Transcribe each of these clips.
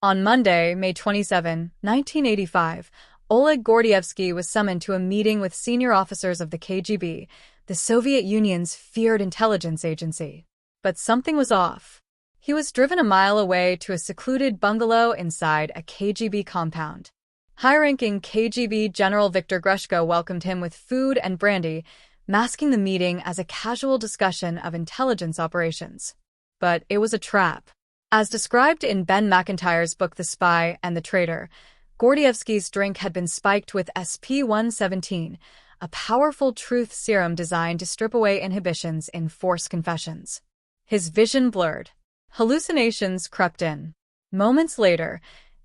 On Monday, May 27, 1985, Oleg Gordievsky was summoned to a meeting with senior officers of the KGB, the Soviet Union's feared intelligence agency. But something was off. He was driven a mile away to a secluded bungalow inside a KGB compound. High-ranking KGB General Viktor Greshko welcomed him with food and brandy, masking the meeting as a casual discussion of intelligence operations. But it was a trap. As described in Ben McIntyre's book The Spy and the Traitor, Gordievsky's drink had been spiked with SP-117, a powerful truth serum designed to strip away inhibitions in forced confessions. His vision blurred. Hallucinations crept in. Moments later,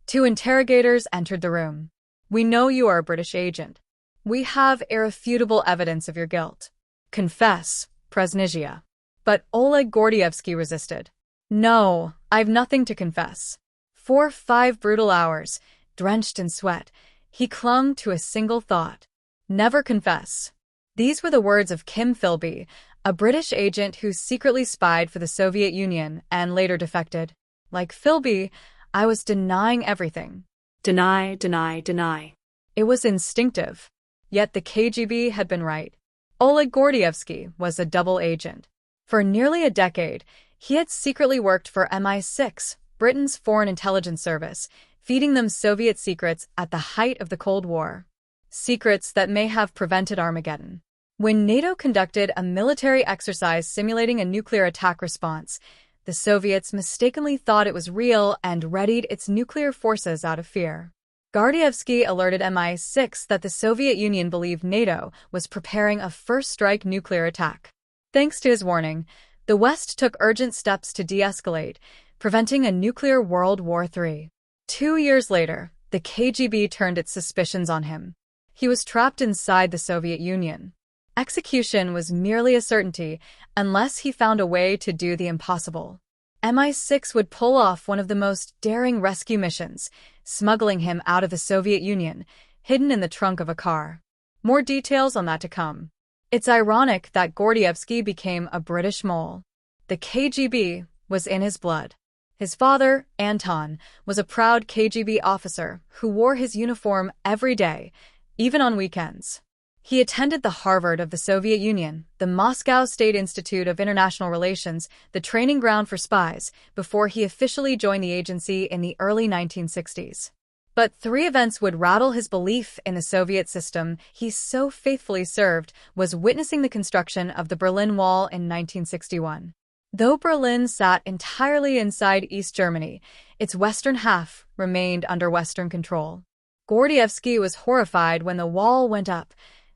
two interrogators entered the room. "We know you are a British agent. We have irrefutable evidence of your guilt. Confess, Presnizhia." But Oleg Gordievsky resisted. "No, I've nothing to confess." For 5 brutal hours, drenched in sweat, he clung to a single thought. Never confess. These were the words of Kim Philby, a British agent who secretly spied for the Soviet Union and later defected. Like Philby, I was denying everything. Deny, deny, deny. It was instinctive. Yet the KGB had been right. Oleg Gordievsky was a double agent. For nearly a decade, he had secretly worked for MI6, Britain's foreign intelligence service, feeding them Soviet secrets at the height of the Cold War. Secrets that may have prevented Armageddon. When NATO conducted a military exercise simulating a nuclear attack response, the Soviets mistakenly thought it was real and readied its nuclear forces out of fear. Gordievsky alerted MI6 that the Soviet Union believed NATO was preparing a first-strike nuclear attack. Thanks to his warning, the West took urgent steps to de-escalate, preventing a nuclear World War III. 2 years later, the KGB turned its suspicions on him. He was trapped inside the Soviet Union. Execution was merely a certainty unless he found a way to do the impossible. MI6 would pull off one of the most daring rescue missions, smuggling him out of the Soviet Union, hidden in the trunk of a car. More details on that to come. It's ironic that Gordievsky became a British mole. The KGB was in his blood. His father, Anton, was a proud KGB officer who wore his uniform every day, even on weekends. He attended the Harvard of the Soviet Union, the Moscow State Institute of International Relations, the training ground for spies, before he officially joined the agency in the early 1960s. But 3 events would rattle his belief in the Soviet system he so faithfully served was witnessing the construction of the Berlin Wall in 1961. Though Berlin sat entirely inside East Germany, its western half remained under Western control. Gordievsky was horrified when the wall went up,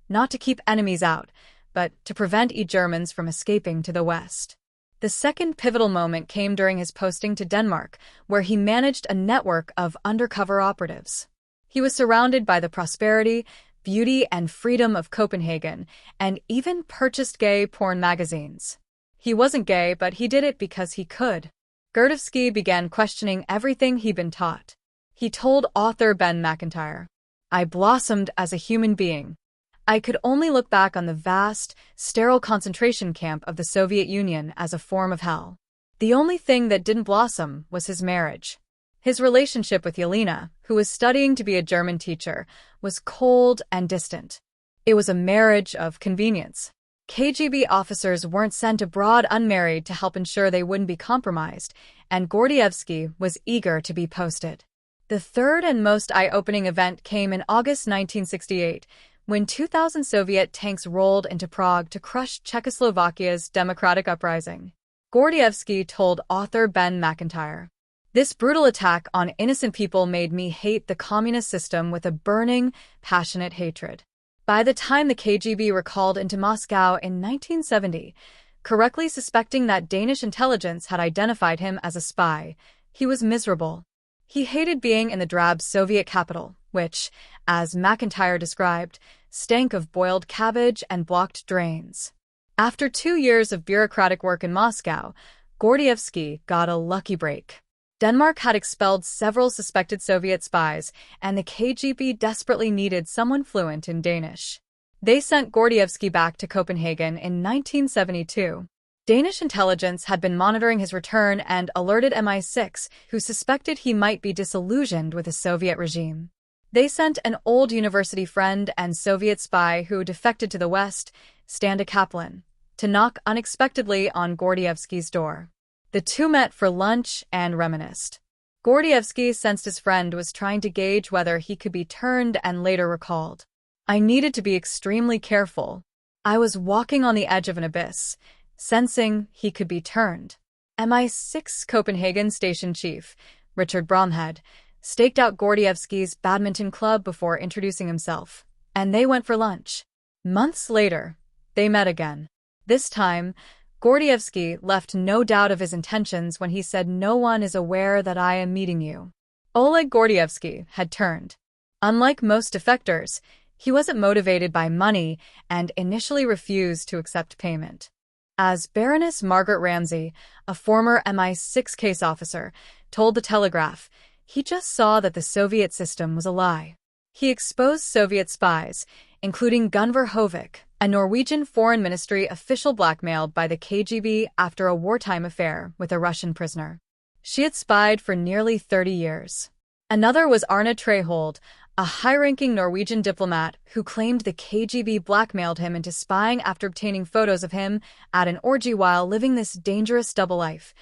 not to keep enemies out, but to prevent Germans from escaping to the west. The second pivotal moment came during his posting to Denmark, where he managed a network of undercover operatives. He was surrounded by the prosperity, beauty, and freedom of Copenhagen, and even purchased gay porn magazines. He wasn't gay, but he did it because he could. Gordievsky began questioning everything he'd been taught. He told author Ben McIntyre, "I blossomed as a human being. I could only look back on the vast, sterile concentration camp of the Soviet Union as a form of hell. The only thing that didn't blossom was his marriage." His relationship with Yelena, who was studying to be a German teacher, was cold and distant. It was a marriage of convenience. KGB officers weren't sent abroad unmarried to help ensure they wouldn't be compromised, and Gordievsky was eager to be posted. The third and most eye-opening event came in August 1968, when 2,000 Soviet tanks rolled into Prague to crush Czechoslovakia's democratic uprising. Gordievsky told author Ben McIntyre, "This brutal attack on innocent people made me hate the communist system with a burning, passionate hatred." By the time the KGB were called into Moscow in 1970, correctly suspecting that Danish intelligence had identified him as a spy, he was miserable. He hated being in the drab Soviet capital, which, as McIntyre described, stank of boiled cabbage and blocked drains. After 2 years of bureaucratic work in Moscow, Gordievsky got a lucky break. Denmark had expelled several suspected Soviet spies, and the KGB desperately needed someone fluent in Danish. They sent Gordievsky back to Copenhagen in 1972. Danish intelligence had been monitoring his return and alerted MI6, who suspected he might be disillusioned with the Soviet regime. They sent an old university friend and Soviet spy who defected to the West, Standa Kaplan, to knock unexpectedly on Gordievsky's door. The two met for lunch and reminisced. Gordievsky sensed his friend was trying to gauge whether he could be turned and later recalled. "I needed to be extremely careful. I was walking on the edge of an abyss, sensing he could be turned." MI6 Copenhagen station chief, Richard Bromhead, staked out Gordievsky's badminton club before introducing himself, and they went for lunch. Months later, they met again. This time, Gordievsky left no doubt of his intentions when he said, "No one is aware that I am meeting you." Oleg Gordievsky had turned. Unlike most defectors, he wasn't motivated by money and initially refused to accept payment. As Baroness Margaret Ramsay, a former MI6 case officer, told The Telegraph, he just saw that the Soviet system was a lie. He exposed Soviet spies, including Gunvor Hovik, a Norwegian foreign ministry official blackmailed by the KGB after a wartime affair with a Russian prisoner. She had spied for nearly 30 years. Another was Arne Treholt, a high-ranking Norwegian diplomat who claimed the KGB blackmailed him into spying after obtaining photos of him at an orgy while living this dangerous double life.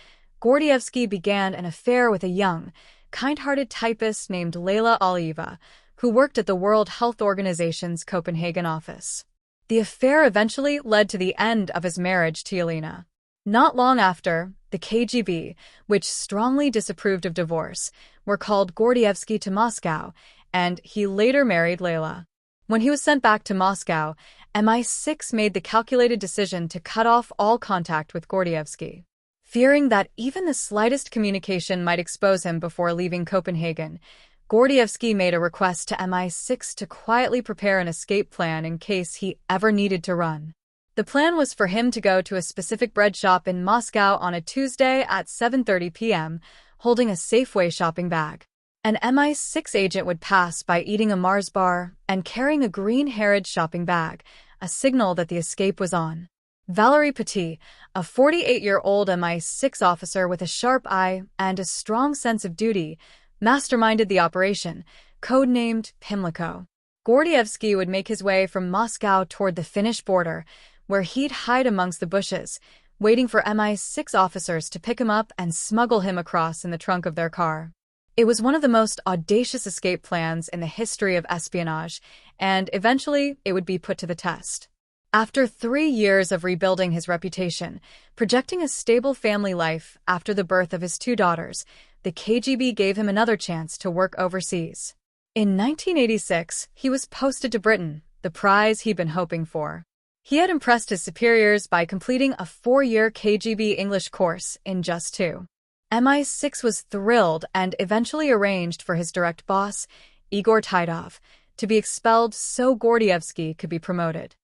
Gordievsky began an affair with a young, kind-hearted typist named Leila Aliyeva, who worked at the World Health Organization's Copenhagen office. The affair eventually led to the end of his marriage to Yelena. Not long after, the KGB, which strongly disapproved of divorce, were called Gordievsky to Moscow, and he later married Leila. When he was sent back to Moscow, MI6 made the calculated decision to cut off all contact with Gordievsky. Fearing that even the slightest communication might expose him before leaving Copenhagen, Gordievsky made a request to MI6 to quietly prepare an escape plan in case he ever needed to run. The plan was for him to go to a specific bread shop in Moscow on a Tuesday at 7:30 p.m., holding a Safeway shopping bag. An MI6 agent would pass by eating a Mars bar and carrying a green Harrods shopping bag, a signal that the escape was on. Valerie Petit, a 48-year-old MI6 officer with a sharp eye and a strong sense of duty, masterminded the operation, codenamed Pimlico. Gordievsky would make his way from Moscow toward the Finnish border, where he'd hide amongst the bushes, waiting for MI6 officers to pick him up and smuggle him across in the trunk of their car. It was one of the most audacious escape plans in the history of espionage, and eventually it would be put to the test. After 3 years of rebuilding his reputation, projecting a stable family life after the birth of his 2 daughters, the KGB gave him another chance to work overseas. In 1986, he was posted to Britain, the prize he'd been hoping for. He had impressed his superiors by completing a 4-year KGB English course in just 2. MI6 was thrilled and eventually arranged for his direct boss, Igor Titov, to be expelled so Gordievsky could be promoted.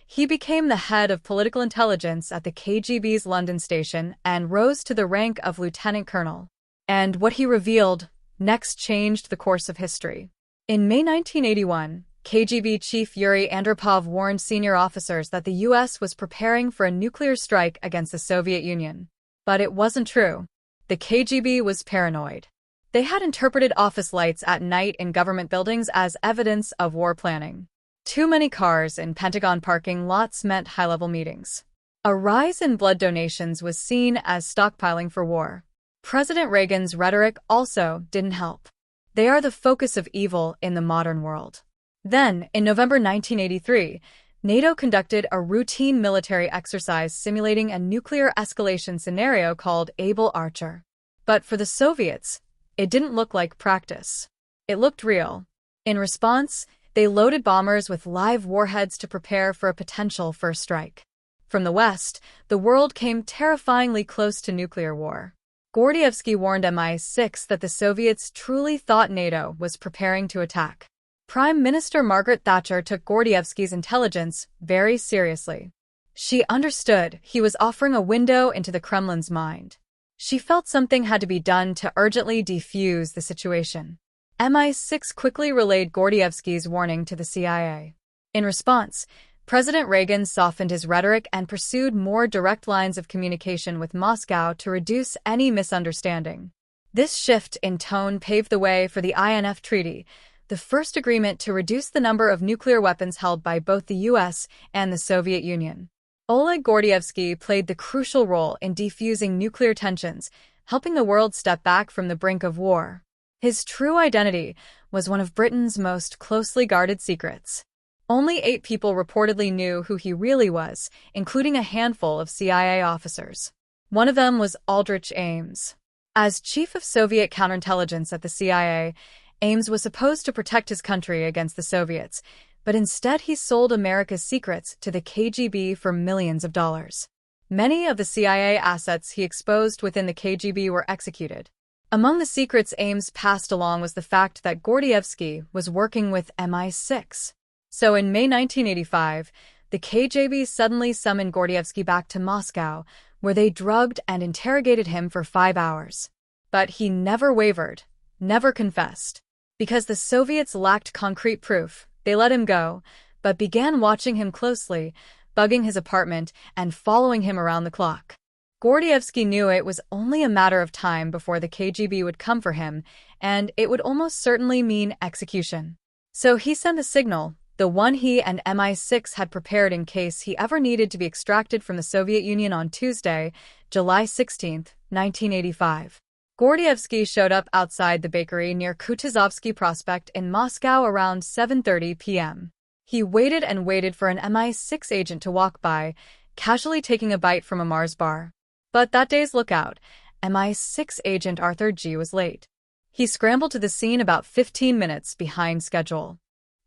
He became the head of political intelligence at the KGB's London station and rose to the rank of lieutenant colonel. And what he revealed next changed the course of history. In May 1981, KGB chief Yuri Andropov warned senior officers that the U.S. was preparing for a nuclear strike against the Soviet Union. But it wasn't true. The KGB was paranoid. They had interpreted office lights at night in government buildings as evidence of war planning. Too many cars in Pentagon parking lots meant high-level meetings. A rise in blood donations was seen as stockpiling for war. President Reagan's rhetoric also didn't help. They are the focus of evil in the modern world. Then, in November 1983, NATO conducted a routine military exercise simulating a nuclear escalation scenario called Able Archer. But for the Soviets, it didn't look like practice. It looked real. In response, they loaded bombers with live warheads to prepare for a potential first strike. From the West, the world came terrifyingly close to nuclear war. Gordievsky warned MI6 that the Soviets truly thought NATO was preparing to attack. Prime Minister Margaret Thatcher took Gordievsky's intelligence very seriously. She understood he was offering a window into the Kremlin's mind. She felt something had to be done to urgently defuse the situation. MI6 quickly relayed Gordievsky's warning to the CIA. In response, President Reagan softened his rhetoric and pursued more direct lines of communication with Moscow to reduce any misunderstanding. This shift in tone paved the way for the INF Treaty, the first agreement to reduce the number of nuclear weapons held by both the U.S. and the Soviet Union. Oleg Gordievsky played the crucial role in defusing nuclear tensions, helping the world step back from the brink of war. His true identity was one of Britain's most closely guarded secrets. Only 8 people reportedly knew who he really was, including a handful of CIA officers. One of them was Aldrich Ames. As chief of Soviet counterintelligence at the CIA, Ames was supposed to protect his country against the Soviets, but instead he sold America's secrets to the KGB for millions of dollars. Many of the CIA assets he exposed within the KGB were executed. Among the secrets Ames passed along was the fact that Gordievsky was working with MI6. So in May 1985, the KGB suddenly summoned Gordievsky back to Moscow, where they drugged and interrogated him for 5 hours. But he never wavered, never confessed. Because the Soviets lacked concrete proof, they let him go, but began watching him closely, bugging his apartment and following him around the clock. Gordievsky knew it was only a matter of time before the KGB would come for him, and it would almost certainly mean execution. So he sent a signal, the one he and MI6 had prepared in case he ever needed to be extracted from the Soviet Union on Tuesday, July 16, 1985. Gordievsky showed up outside the bakery near Kutuzovsky Prospect in Moscow around 7:30 p.m. He waited and waited for an MI6 agent to walk by, casually taking a bite from a Mars bar. But that day's lookout, MI6 agent Arthur G. was late. He scrambled to the scene about 15 minutes behind schedule.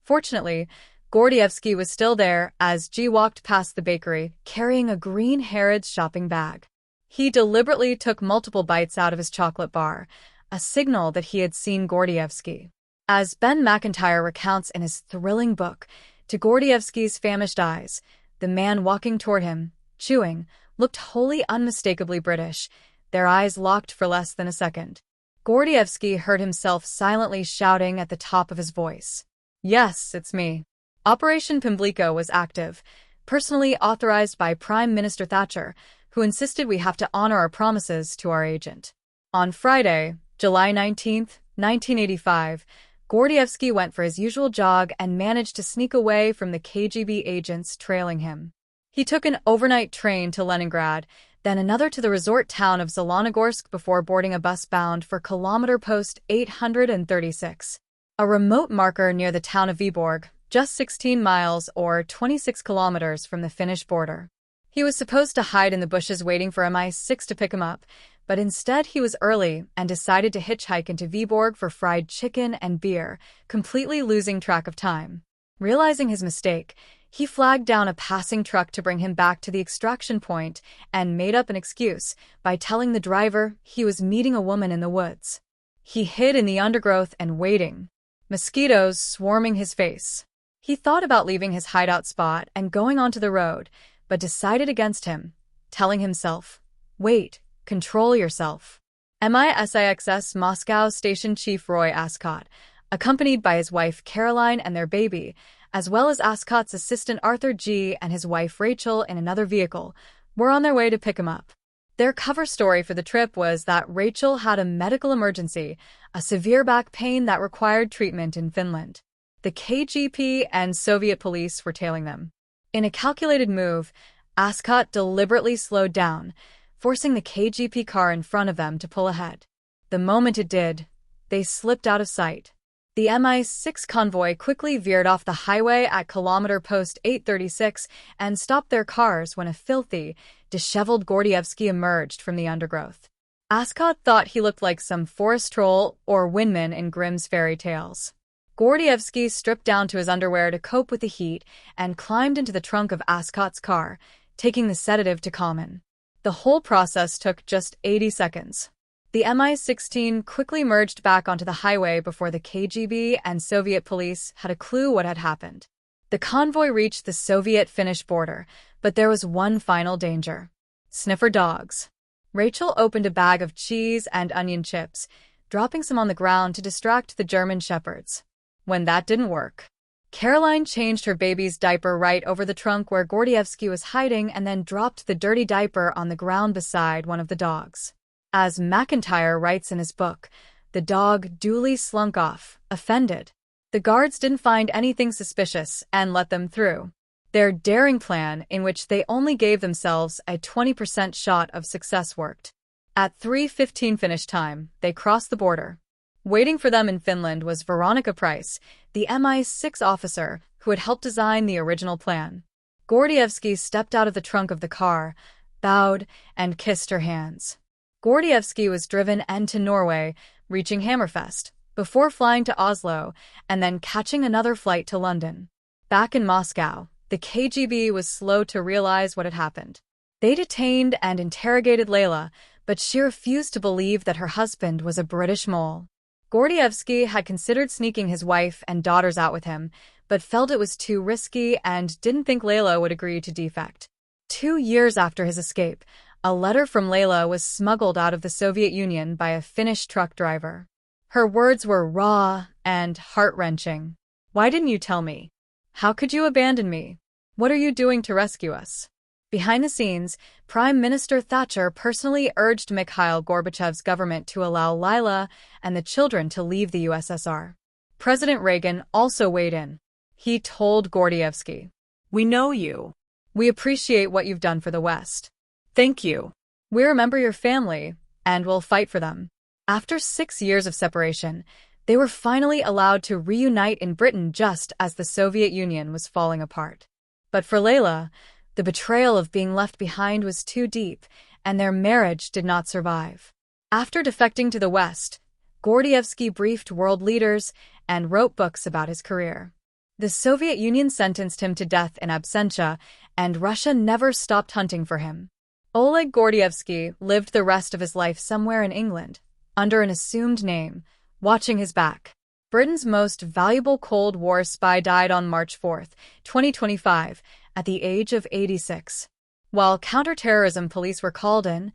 Fortunately, Gordievsky was still there as G walked past the bakery, carrying a green Harrods shopping bag. He deliberately took multiple bites out of his chocolate bar, a signal that he had seen Gordievsky. As Ben McIntyre recounts in his thrilling book, to Gordievsky's famished eyes, the man walking toward him, chewing, looked wholly unmistakably British, their eyes locked for less than a second. Gordievsky heard himself silently shouting at the top of his voice. "Yes, it's me." Operation Pimlico was active, personally authorized by Prime Minister Thatcher, who insisted we have to honor our promises to our agent. On Friday, July 19, 1985, Gordievsky went for his usual jog and managed to sneak away from the KGB agents trailing him. He took an overnight train to Leningrad, then another to the resort town of Zelenogorsk before boarding a bus bound for kilometer post 836, a remote marker near the town of Vyborg, just 16 miles or 26 kilometers from the Finnish border. He was supposed to hide in the bushes waiting for MI6 to pick him up, but instead he was early and decided to hitchhike into Vyborg for fried chicken and beer, completely losing track of time. Realizing his mistake, he flagged down a passing truck to bring him back to the extraction point and made up an excuse by telling the driver he was meeting a woman in the woods. He hid in the undergrowth and waiting, mosquitoes swarming his face. He thought about leaving his hideout spot and going onto the road, but decided against him, telling himself, "Wait, control yourself." MI6 Moscow Station Chief Roy Ascot, accompanied by his wife Caroline and their baby, as well as Ascot's assistant Arthur G. and his wife Rachel in another vehicle, were on their way to pick him up. Their cover story for the trip was that Rachel had a medical emergency, a severe back pain that required treatment in Finland. The KGB and Soviet police were tailing them. In a calculated move, Ascot deliberately slowed down, forcing the KGB car in front of them to pull ahead. The moment it did, they slipped out of sight. The MI6 convoy quickly veered off the highway at kilometer post 836 and stopped their cars when a filthy, disheveled Gordievsky emerged from the undergrowth. Ascot thought he looked like some forest troll or windman in Grimm's fairy tales. Gordievsky stripped down to his underwear to cope with the heat and climbed into the trunk of Ascot's car, taking the sedative to calm him. The whole process took just 80 seconds. The Mi-16 quickly merged back onto the highway before the KGB and Soviet police had a clue what had happened. The convoy reached the Soviet-Finnish border, but there was one final danger. Sniffer dogs. Rachel opened a bag of cheese and onion chips, dropping some on the ground to distract the German shepherds. When that didn't work, Caroline changed her baby's diaper right over the trunk where Gordievsky was hiding and then dropped the dirty diaper on the ground beside one of the dogs. As McIntyre writes in his book, the dog duly slunk off, offended. The guards didn't find anything suspicious and let them through. Their daring plan, in which they only gave themselves a 20% shot of success, worked. At 3:15 finish time, they crossed the border. Waiting for them in Finland was Veronica Price, the MI6 officer who had helped design the original plan. Gordievsky stepped out of the trunk of the car, bowed, and kissed her hands. Gordievsky was driven to Norway, reaching Hammerfest, before flying to Oslo and then catching another flight to London. Back in Moscow, the KGB was slow to realize what had happened. They detained and interrogated Layla, but she refused to believe that her husband was a British mole. Gordievsky had considered sneaking his wife and daughters out with him, but felt it was too risky and didn't think Layla would agree to defect. 2 years after his escape, a letter from Layla was smuggled out of the Soviet Union by a Finnish truck driver. Her words were raw and heart-wrenching. "Why didn't you tell me? How could you abandon me? What are you doing to rescue us?" Behind the scenes, Prime Minister Thatcher personally urged Mikhail Gorbachev's government to allow Layla and the children to leave the USSR. President Reagan also weighed in. He told Gordievsky, "We know you. We appreciate what you've done for the West. Thank you. We remember your family, and will fight for them." After 6 years of separation, they were finally allowed to reunite in Britain just as the Soviet Union was falling apart. But for Layla, the betrayal of being left behind was too deep, and their marriage did not survive. After defecting to the West, Gordievsky briefed world leaders and wrote books about his career. The Soviet Union sentenced him to death in absentia, and Russia never stopped hunting for him. Oleg Gordievsky lived the rest of his life somewhere in England, under an assumed name, watching his back. Britain's most valuable Cold War spy died on March 4, 2025, at the age of 86. While counterterrorism police were called in,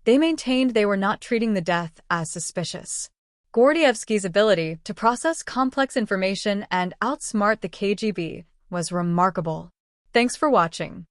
they maintained they were not treating the death as suspicious. Gordievsky's ability to process complex information and outsmart the KGB was remarkable. Thanks for watching.